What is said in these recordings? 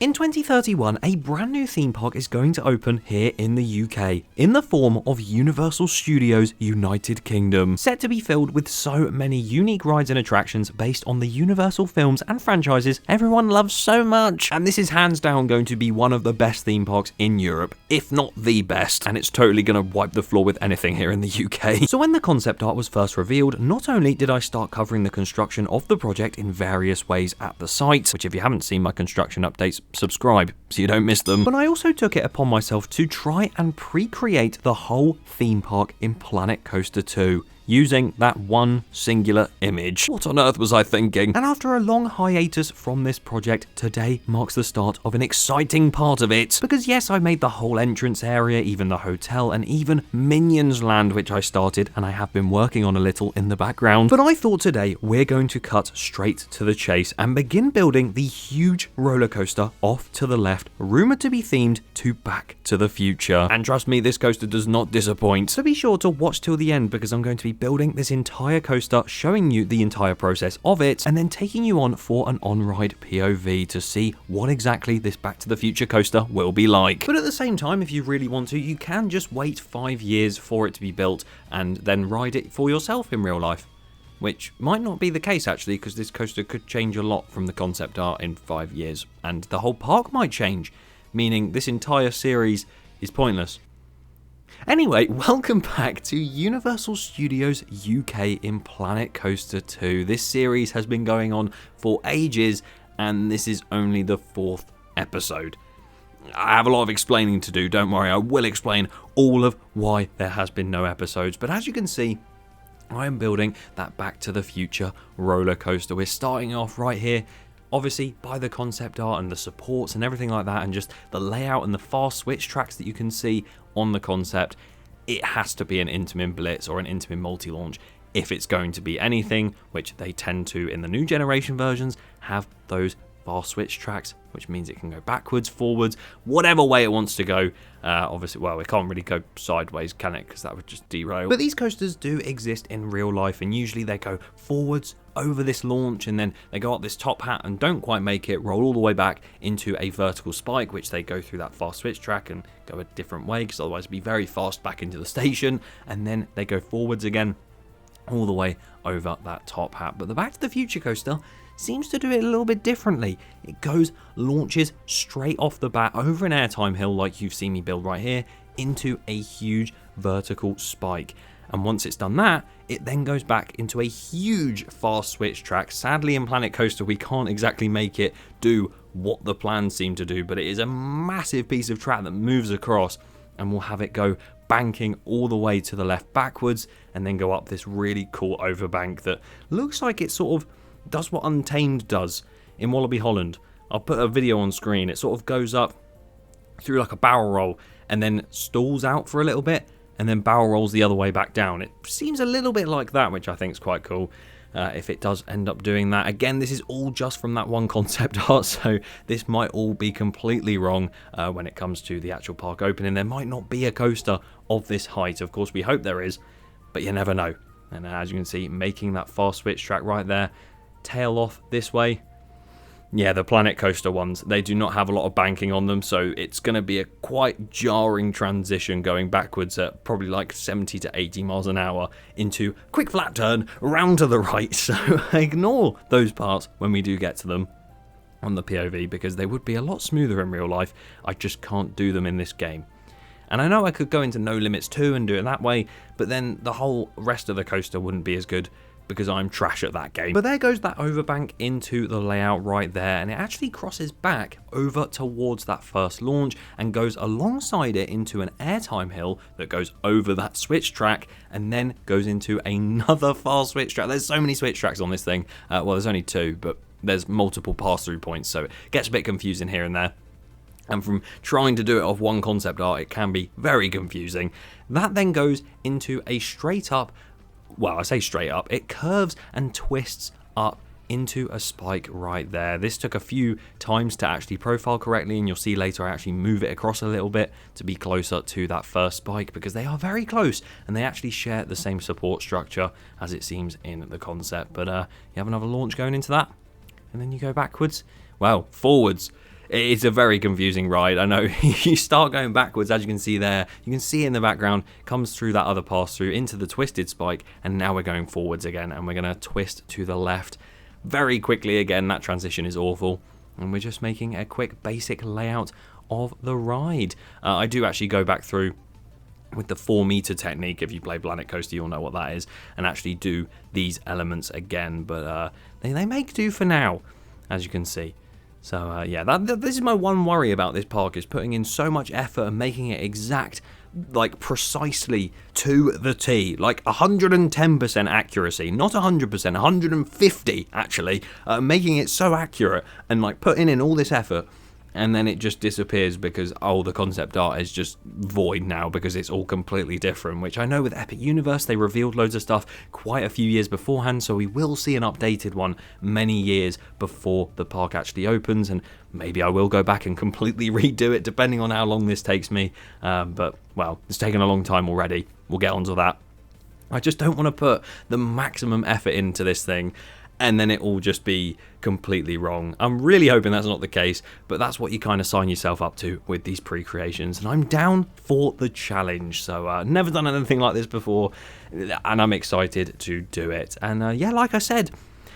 In 2031, a brand new theme park is going to open here in the UK, in the form of Universal Studios United Kingdom, set to be filled with so many unique rides and attractions based on the Universal films and franchises everyone loves so much. And this is hands down going to be one of the best theme parks in Europe, if not the best, and it's totally going to wipe the floor with anything here in the UK. So when the concept art was first revealed, not only did I start covering the construction of the project in various ways at the site, which if you haven't seen my construction updates, subscribe so you don't miss them, but I also took it upon myself to try and pre-create the whole theme park in Planet Coaster 2. Using that one singular image. What on earth was I thinking? And after a long hiatus from this project, today marks the start of an exciting part of it. Because yes, I made the whole entrance area, even the hotel, and even Minions Land, which I started and I have been working on a little in the background. But I thought today we're going to cut straight to the chase and begin building the huge roller coaster off to the left, rumoured to be themed to Back to the Future. And trust me, this coaster does not disappoint. So be sure to watch till the end because I'm going to be building this entire coaster, showing you the entire process of it, and then taking you on for an on-ride POV to see what exactly this Back to the Future coaster will be like. But at the same time, if you really want to, you can just wait 5 years for it to be built and then ride it for yourself in real life. Which might not be the case actually, because this coaster could change a lot from the concept art in 5 years, and the whole park might change, meaning this entire series is pointless. Anyway, welcome back to Universal Studios UK in Planet Coaster 2. This series has been going on for ages, and this is only the 4th episode. I have a lot of explaining to do, don't worry, I will explain all of why there has been no episodes, but as you can see, I am building that Back to the Future roller coaster. We're starting off right here, obviously by the concept art and the supports and everything like that, and just the layout and the fast switch tracks that you can see on the concept. It has to be an Intamin Blitz or an Intamin multi-launch if it's going to be anything, which they tend to in the new generation versions have those fast switch tracks, which means it can go backwards, forwards, whatever way it wants to go. Obviously, well, it can't really go sideways, can it? Because that would just derail. But these coasters do exist in real life, and usually they go forwards over this launch, and then they go up this top hat and don't quite make it, roll all the way back into a vertical spike, which they go through that fast switch track and go a different way, because otherwise it'd be very fast back into the station, and then they go forwards again all the way over that top hat. But the Back to the Future coaster seems to do it a little bit differently. It launches straight off the bat over an airtime hill like you've seen me build right here into a huge vertical spike. And once it's done that, it then goes back into a huge fast switch track. Sadly, in Planet Coaster, we can't exactly make it do what the plans seem to do, but it is a massive piece of track that moves across, and we'll have it go banking all the way to the left backwards and then go up this really cool overbank that looks like it sort of does what Untamed does in Wallaby Holland. I'll put a video on screen. It sort of goes up through like a barrel roll and then stalls out for a little bit and then barrel rolls the other way back down. It seems a little bit like that, which I think is quite cool. If it does end up doing that. Again, this is all just from that one concept art, so this might all be completely wrong when it comes to the actual park opening. There might not be a coaster of this height. Of course, we hope there is, but you never know. And as you can see, making that fast switch track right there, tail off this way. Yeah, the Planet Coaster ones, they do not have a lot of banking on them, so it's going to be a quite jarring transition going backwards at probably like 70 to 80 miles an hour into quick flat turn round to the right, so ignore those parts when we do get to them on the POV, because they would be a lot smoother in real life. I just can't do them in this game. And I know I could go into No Limits 2 and do it that way, but then the whole rest of the coaster wouldn't be as good, because I'm trash at that game. But there goes that overbank into the layout right there, and it actually crosses back over towards that first launch and goes alongside it into an airtime hill that goes over that switch track and then goes into another fast switch track. There's so many switch tracks on this thing. Well, there's only 2, but there's multiple pass-through points, so it gets a bit confusing here and there. And from trying to do it off one concept art, it can be very confusing. That then goes into a straight up, well, I say straight up, it curves and twists up into a spike right there. This took a few times to actually profile correctly, and you'll see later I actually move it across a little bit to be closer to that first spike, because they are very close and they actually share the same support structure as it seems in the concept. But you have another launch going into that, and then you go backwards, well, forwards. It's a very confusing ride. I know. You start going backwards, as you can see there. You can see in the background, comes through that other pass-through into the twisted spike, and now we're going forwards again, and we're going to twist to the left very quickly again. That transition is awful, and we're just making a quick basic layout of the ride. I do actually go back through with the 4-meter technique. If you play Planet Coaster, you'll know what that is, and actually do these elements again, but they make do for now, as you can see. So yeah, this is my one worry about this park, is putting in so much effort and making it exact, like precisely to the T, like 110% accuracy, not 100%, 150 actually, making it so accurate and like putting in all this effort, and then it just disappears because, oh, the concept art is just void now because it's all completely different, which I know with Epic Universe they revealed loads of stuff quite a few years beforehand, so we will see an updated one many years before the park actually opens, and maybe I will go back and completely redo it depending on how long this takes me, but, well, it's taken a long time already. We'll get onto that. I just don't want to put the maximum effort into this thing and then it all just be completely wrong. I'm really hoping that's not the case, but that's what you kind of sign yourself up to with these pre-creations, and I'm down for the challenge. So never done anything like this before, and I'm excited to do it. And yeah, like I said,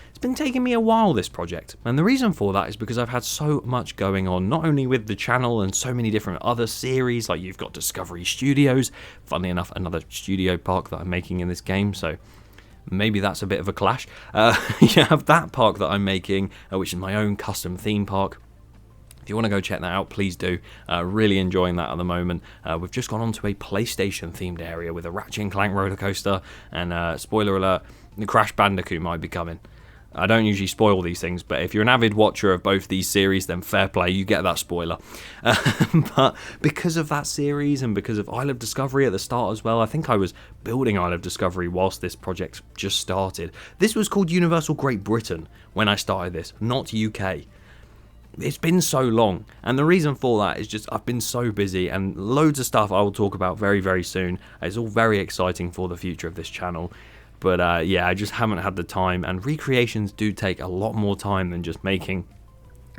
it's been taking me a while, this project, and the reason for that is because I've had so much going on, not only with the channel and so many different other series, like you've got Discovery Studios, funnily enough, another studio park that I'm making in this game, so maybe that's a bit of a clash. You have that park that I'm making, which is my own custom theme park. If you want to go check that out, please do. Really enjoying that at the moment. We've just gone on to a PlayStation themed area with a Ratchet & Clank roller coaster, and spoiler alert, the Crash Bandicoot might be coming. I don't usually spoil these things, but if you're an avid watcher of both these series, then fair play, you get that spoiler. But because of that series and because of Isle of Discovery at the start as well, I think I was building Isle of Discovery whilst this project just started. This was called Universal Great Britain when I started this, not UK. It's been so long, and the reason for that is just I've been so busy, and loads of stuff I will talk about very, very soon. It's all very exciting for the future of this channel. But yeah, I just haven't had the time, and recreations do take a lot more time than just making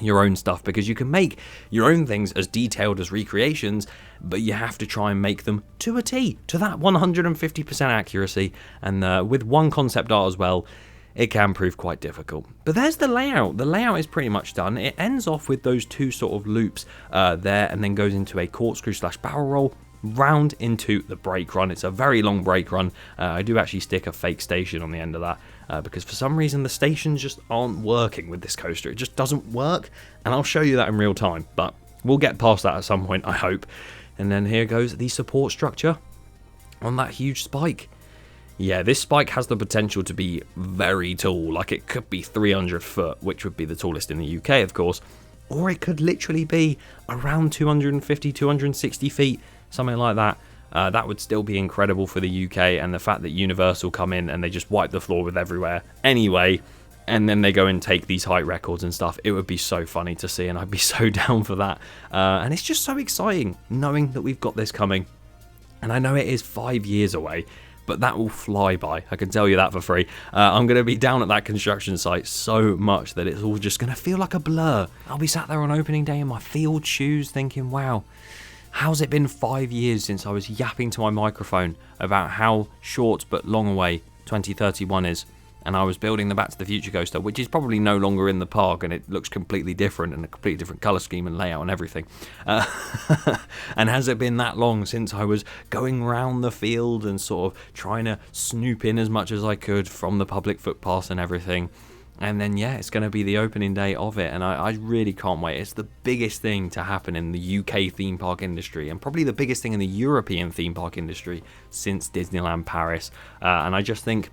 your own stuff, because you can make your own things as detailed as recreations, but you have to try and make them to a T, to that 150% accuracy, and with one concept art as well, it can prove quite difficult. But there's the layout. The layout is pretty much done. It ends off with those two sort of loops there, and then goes into a corkscrew / barrel roll, round into the brake run. It's a very long brake run. I do actually stick a fake station on the end of that because for some reason the stations just aren't working with this coaster. It just doesn't work, and I'll show you that in real time, but we'll get past that at some point, I hope. And then here goes the support structure on that huge spike. Yeah, this spike has the potential to be very tall, like it could be 300 foot, which would be the tallest in the UK, of course, or it could literally be around 250, 260 feet, something like that. That would still be incredible for the UK, and the fact that Universal come in and they just wipe the floor with everywhere anyway, and then they go and take these height records and stuff, it would be so funny to see, and I'd be so down for that. And it's just so exciting knowing that we've got this coming, and I know it is 5 years away, but that will fly by, I can tell you that for free. I'm going to be down at that construction site so much that it's all just going to feel like a blur. I'll be sat there on opening day in my field shoes thinking, wow, how's it been 5 years since I was yapping to my microphone about how short but long away 2031 is, and I was building the Back to the Future coaster, which is probably no longer in the park, and it looks completely different and a completely different colour scheme and layout and everything. And has it been that long since I was going round the field and sort of trying to snoop in as much as I could from the public footpaths and everything? And then, yeah, it's going to be the opening day of it, and I really can't wait. It's the biggest thing to happen in the UK theme park industry, and probably the biggest thing in the European theme park industry since Disneyland Paris. And I just think,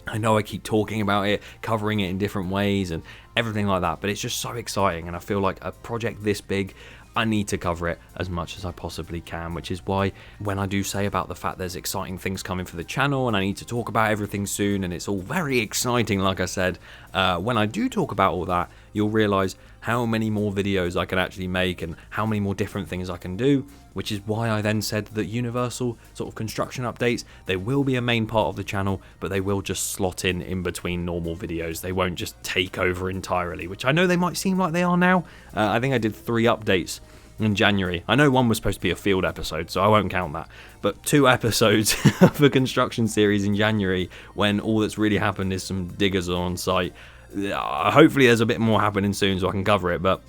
I know I keep talking about it, covering it in different ways and everything like that, but it's just so exciting, and I feel like a project this big, I need to cover it as much as I possibly can, which is why when I do say about the fact there's exciting things coming for the channel and I need to talk about everything soon, and it's all very exciting, like I said, When I do talk about all that, you'll realize how many more videos I can actually make and how many more different things I can do, which is why I then said that Universal sort of construction updates, they will be a main part of the channel, but they will just slot in between normal videos. They won't just take over entirely, which I know they might seem like they are now. I think I did 3 updates in January. I know one was supposed to be a field episode, so I won't count that, but 2 episodes of a construction series in January when all that's really happened is some diggers are on site. Hopefully there's a bit more happening soon so I can cover it, but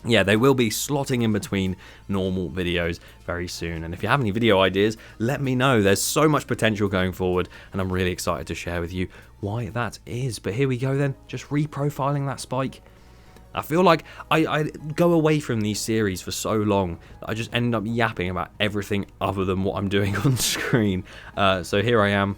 yeah, they will be slotting in between normal videos very soon. And if you have any video ideas, let me know. There's so much potential going forward, and I'm really excited to share with you why that is. But here we go then, just reprofiling that spike. I feel like I go away from these series for so long that I just end up yapping about everything other than what I'm doing on screen. So here I am,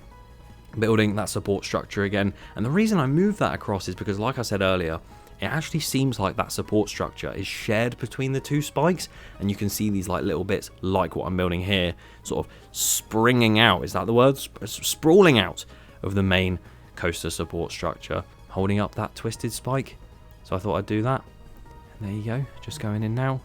building that support structure again. And the reason I moved that across is because, like I said earlier, it actually seems like that support structure is shared between the 2 spikes, and you can see these like little bits like what I'm building here sort of springing out, is that the word? Sprawling out of the main coaster support structure, holding up that twisted spike. So I thought I'd do that, and there you go, just going in now.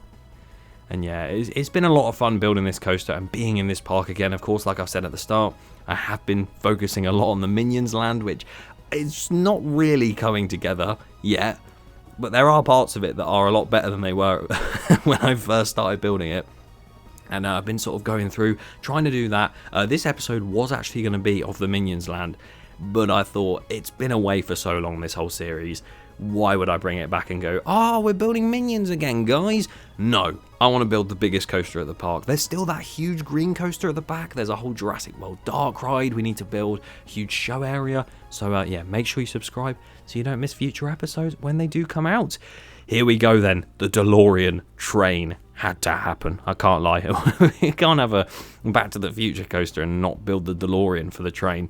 And yeah, it's been a lot of fun building this coaster and being in this park again. Of course, like I said at the start, I have been focusing a lot on the Minions land, which is not really coming together yet, but there are parts of it that are a lot better than they were when I first started building it. And I've been sort of going through, trying to do that. This episode was actually going to be of the Minions land, but I thought it's been away for so long, this whole series. Why would I bring it back and go, oh, we're building Minions again, guys? No, I want to build the biggest coaster at the park. There's still that huge green coaster at the back. There's a whole Jurassic World Dark ride we need to build, huge show area. So yeah, make sure you subscribe so you don't miss future episodes when they do come out. Here we go then, the DeLorean train had to happen. I can't lie. You can't have a Back to the Future coaster and not build the DeLorean for the train.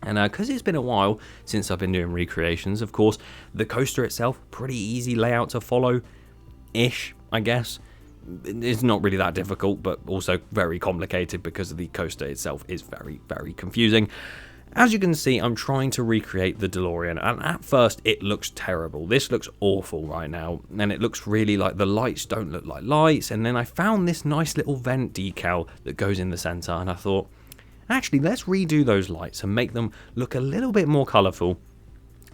And because it's been a while since I've been doing recreations, of course, the coaster itself, pretty easy layout to follow-ish, I guess. It's not really that difficult, but also very complicated because the coaster itself is very, very confusing. As you can see, I'm trying to recreate the DeLorean, and at first it looks terrible. This looks awful right now, and it looks really like the lights don't look like lights. And then I found this nice little vent decal that goes in the center, and I thought, actually, let's redo those lights and make them look a little bit more colourful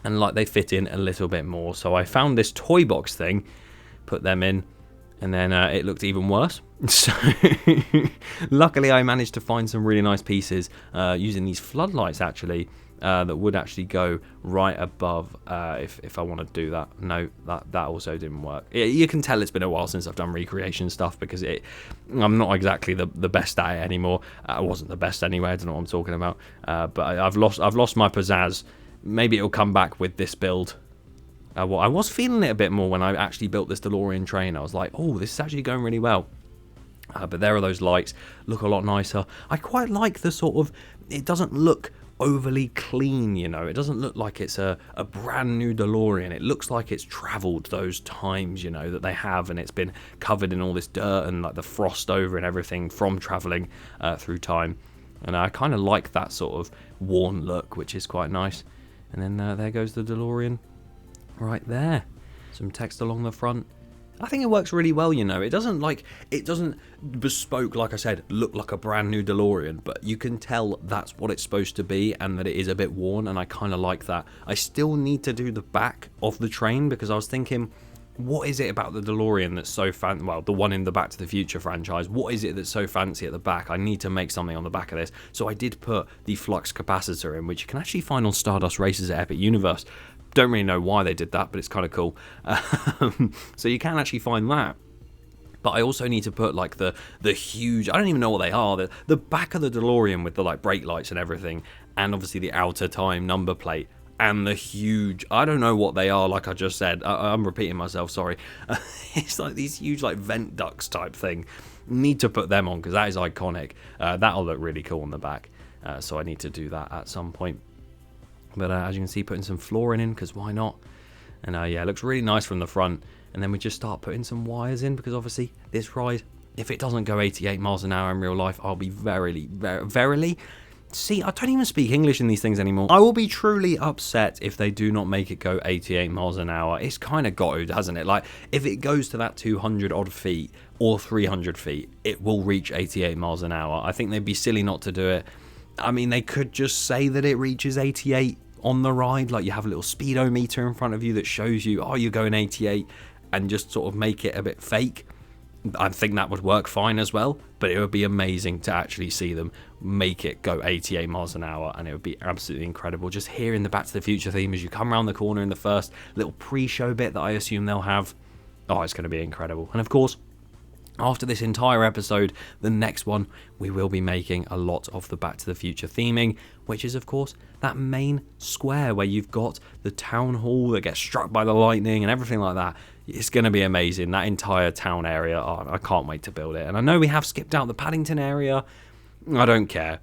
and like they fit in a little bit more. So I found this toy box thing, put them in, and then it looked even worse. So luckily I managed to find some really nice pieces using these floodlights actually that would actually go right above if I want to do that. No, that also didn't work. You can tell it's been a while since I've done recreation stuff because I'm not exactly the best at it anymore. I wasn't the best anyway, I don't know what I'm talking about. But I've lost my pizzazz. Maybe it'll come back with this build. Well, I was feeling it a bit more when I actually built this DeLorean train. I was like, oh, this is actually going really well. But there are those lights, look a lot nicer. I quite like the sort of, it doesn't look overly clean, you know. It doesn't look like it's a brand new DeLorean. It looks like it's traveled those times, you know, that they have, and it's been covered in all this dirt and like the frost over and everything from traveling through time. And I kind of like that sort of worn look, which is quite nice. And then there goes the DeLorean right there. Some text along the front. I think it works really well, you know. It doesn't bespoke, like I said, look like a brand new DeLorean, but you can tell that's what it's supposed to be and that it is a bit worn, and I kind of like that. I still need to do the back of the train because I was thinking, what is it about the DeLorean that's so well, the one in the Back to the Future franchise, what is it that's so fancy at the back? I need to make something on the back of this. So I did put the flux capacitor in, which you can actually find on Stardust Races at Epic Universe. Don't really know why they did that, but it's kind of cool. So you can actually find that. But I also need to put like the huge, I don't even know what they are, the back of the DeLorean with the like brake lights and everything, and obviously the outer time number plate, and the huge, I don't know what they are, like I just said, I'm repeating myself, sorry. It's like these huge like vent ducts type thing. Need to put them on because that is iconic. That'll look really cool on the back. So I need to do that at some point. But as you can see, putting some flooring in, because why not? And yeah, it looks really nice from the front. And then we just start putting some wires in, because obviously this ride, if it doesn't go 88 miles an hour in real life, I'll be verily See, I don't even speak English in these things anymore. I will be truly upset if they do not make it go 88 miles an hour. It's kind of got to, hasn't it? Like, if it goes to that 200 odd feet or 300 feet, it will reach 88 miles an hour. I think they'd be silly not to do it. I mean, they could just say that it reaches 88 on the ride. Like, you have a little speedometer in front of you that shows you, oh, you're going 88, and just sort of make it a bit fake. I think that would work fine as well, but it would be amazing to actually see them make it go 88 miles an hour, and it would be absolutely incredible. Just hearing the Back to the Future theme as you come around the corner in the first little pre-show bit that I assume they'll have. Oh, it's going to be incredible. And of course, after this entire episode, the next one, we will be making a lot of the Back to the Future theming, which is, of course, that main square where you've got the town hall that gets struck by the lightning and everything like that. It's going to be amazing, that entire town area. Oh, I can't wait to build it. And I know we have skipped out the Paddington area. I don't care.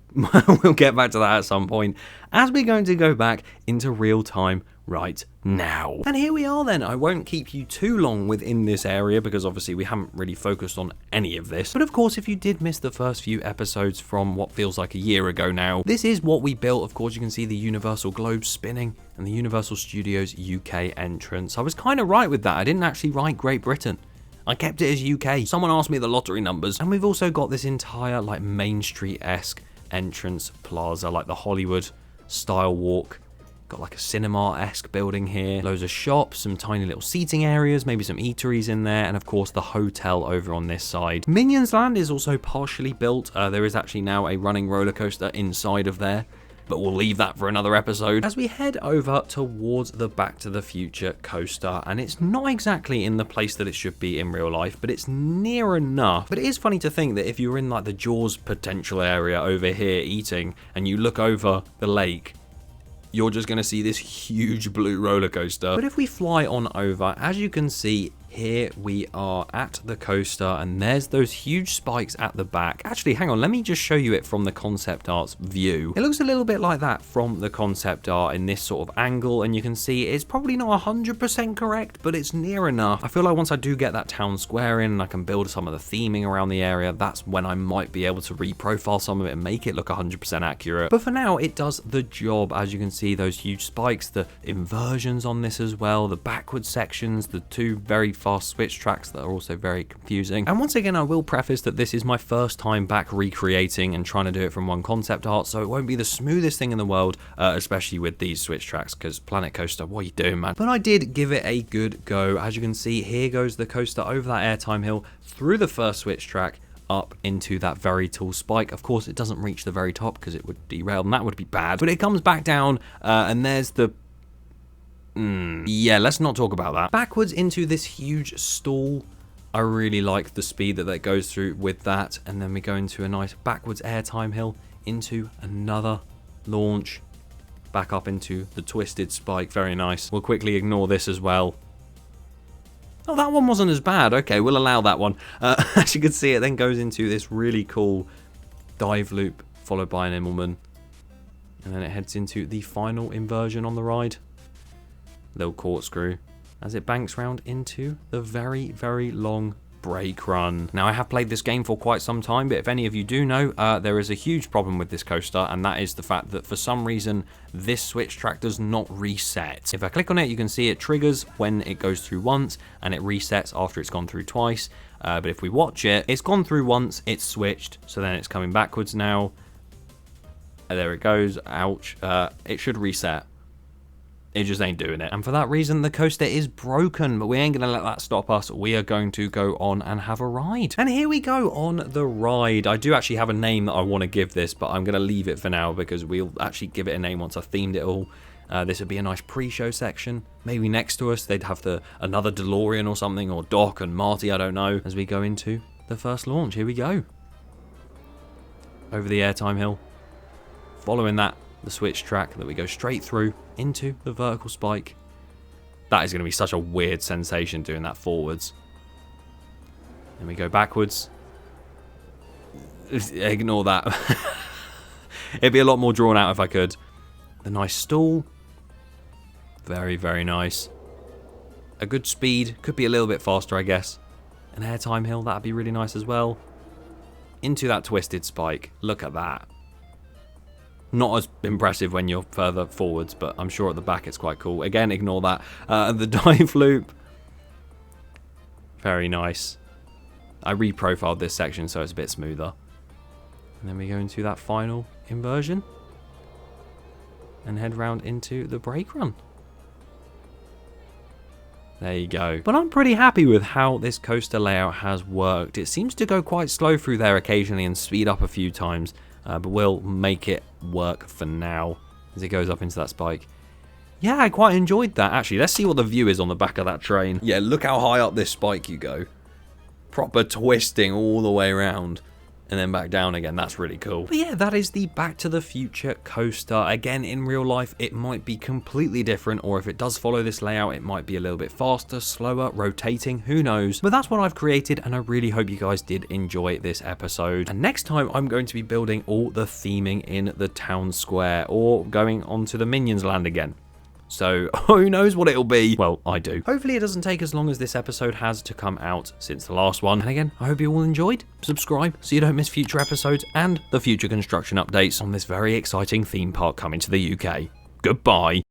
We'll get back to that at some point, as we're going to go back into real time right now. And here we are then. I won't keep you too long within this area because obviously we haven't really focused on any of this. But of course, if you did miss the first few episodes from what feels like a year ago now, this is what we built. Of course, you can see the Universal globe spinning and the Universal Studios UK entrance. I was kind of right with that. I didn't actually write Great Britain. I kept it as UK. Someone asked me the lottery numbers. And we've also got this entire like Main Street-esque entrance plaza, like the Hollywood style walk. Got like a cinema-esque building here. Loads of shops, some tiny little seating areas, maybe some eateries in there, and of course the hotel over on this side. Minions Land is also partially built. There is actually now a running roller coaster inside of there, but we'll leave that for another episode. As we head over towards the Back to the Future coaster, and it's not exactly in the place that it should be in real life, but it's near enough. But it is funny to think that if you're in like the Jaws potential area over here eating, and you look over the lake, you're just going to see this huge blue roller coaster. But if we fly on over, as you can see, here we are at the coaster, and there's those huge spikes at the back. Actually, hang on, let me just show you it from the concept art's view. It looks a little bit like that from the concept art in this sort of angle, and you can see it's probably not 100% correct, but it's near enough. I feel like once I do get that town square in and I can build some of the theming around the area, that's when I might be able to reprofile some of it and make it look 100% accurate. But for now, it does the job. As you can see, those huge spikes, the inversions on this as well, the backward sections, the two very fast switch tracks that are also very confusing. And once again, I will preface that this is my first time back recreating and trying to do it from one concept art, so it won't be the smoothest thing in the world, especially with these switch tracks, because Planet Coaster, what are you doing, man? But I did give it a good go. As you can see, here goes the coaster over that airtime hill, through the first switch track, up into that very tall spike. Of course, it doesn't reach the very top because it would derail, and that would be bad. But it comes back down, and there's the yeah, let's not talk about that. Backwards into this huge stall. I really like the speed that goes through with that. And then we go into a nice backwards airtime hill, into another launch, back up into the twisted spike. Very nice. We'll quickly ignore this as well. Oh, that one wasn't as bad. Okay, we'll allow that one. As you can see, it then goes into this really cool dive loop, followed by an Immelman. And then it heads into the final inversion on the ride. Little corkscrew as it banks round into the very, very long brake run. Now, I have played this game for quite some time, but if any of you do know, there is a huge problem with this coaster, and that is the fact that for some reason this switch track does not reset. If I click on it, you can see it triggers when it goes through once, and it resets after it's gone through twice. But if we watch it, it's gone through once, it's switched, so then it's coming backwards now. There it goes. Ouch. It should reset. It just ain't doing it. And for that reason, the coaster is broken, but we ain't going to let that stop us. We are going to go on and have a ride. And here we go on the ride. I do actually have a name that I want to give this, but I'm going to leave it for now because we'll actually give it a name once I've themed it all. This would be a nice pre-show section. Maybe next to us, they'd have another DeLorean or something, or Doc and Marty, I don't know. As we go into the first launch, here we go. Over the airtime hill. Following that, the switch track that we go straight through into the vertical spike. That is going to be such a weird sensation doing that forwards. Then we go backwards. Ignore that. It'd be a lot more drawn out if I could. The nice stall. Very, very nice. A good speed. Could be a little bit faster, I guess. An airtime hill, that'd be really nice as well. Into that twisted spike. Look at that. Not as impressive when you're further forwards, but I'm sure at the back it's quite cool. Again, ignore that. The dive loop. Very nice. I reprofiled this section so it's a bit smoother. And then we go into that final inversion. And head round into the brake run. There you go. But I'm pretty happy with how this coaster layout has worked. It seems to go quite slow through there occasionally and speed up a few times. But we'll make it work for now as it goes up into that spike. Yeah, I quite enjoyed that. Actually, let's see what the view is on the back of that train. Yeah, look how high up this spike you go. Proper twisting all the way around. And then back down again. That's really cool. But yeah, that is the Back to the Future coaster. Again, in real life, it might be completely different, or if it does follow this layout, it might be a little bit faster, slower, rotating, who knows. But that's what I've created, and I really hope you guys did enjoy this episode. And next time, I'm going to be building all the theming in the town square, or going onto the Minions Land again. So, who knows what it'll be? Well, I do. Hopefully it doesn't take as long as this episode has to come out since the last one. And again, I hope you all enjoyed. Subscribe so you don't miss future episodes and the future construction updates on this very exciting theme park coming to the UK. Goodbye.